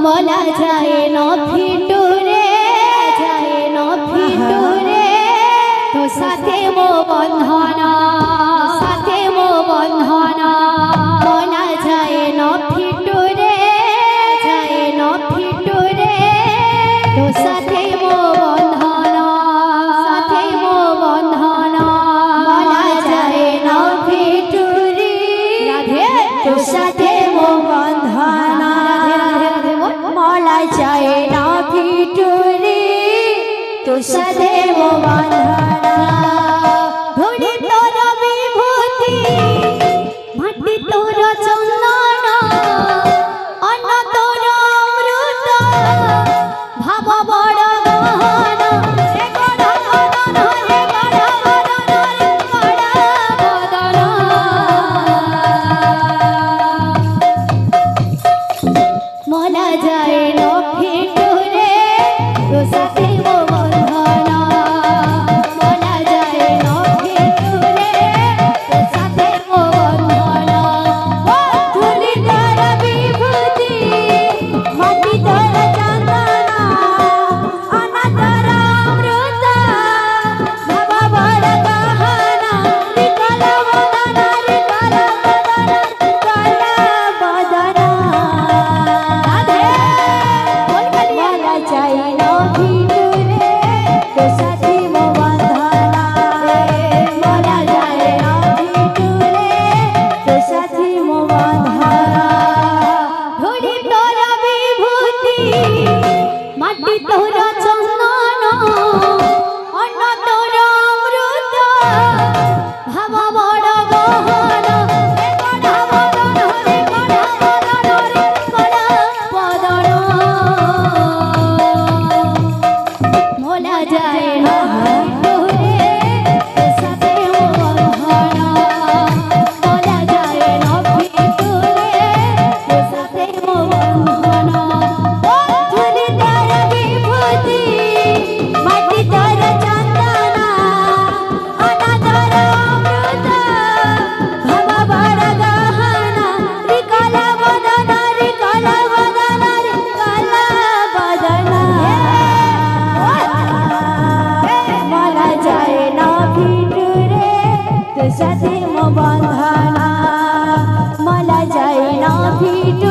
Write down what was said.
मला जाए न फिटुरे तो साथे मो बंधन मला जाए न फिटुरे तो साथे मो बंधन मला जाए न फिटुरे तो साथे मो बंधन मला जाए न फिटुरे तो साथे मो बंधन धूली तोर विभूति माटी तोर चंदन अन्न तोर अमृत भाव बड़ गहन हे गढ़ बदन मला जाए न फिटुरे तो साथे मो बंधन मला जाए न फिटुरे तो साथे मो बंधन धूली तोर विभूति माटी तोर चंदन अन्न तोर अमृत भाव बड़ गहन विकल बदन मला जाए न फिटुरे तो साथे मो बंधन मला जाए न फिटुरे तो साथे मो बंधन धूली तोर विभूति माटी तोर चंदन अन्न तोर अमृत भाव बड़ गहन मला जाए न फिटुरे तो साथे मो बंधन मला जाए न फिटुरे तो साथे मो बंधन धूली तोर विभूति माटी तोर चंदन अन्न तोर अमृत भाव बड़ गहन विकल बदन मला जाए न फिटुरे तो साथे मो बंधन मला जाए न फिटुरे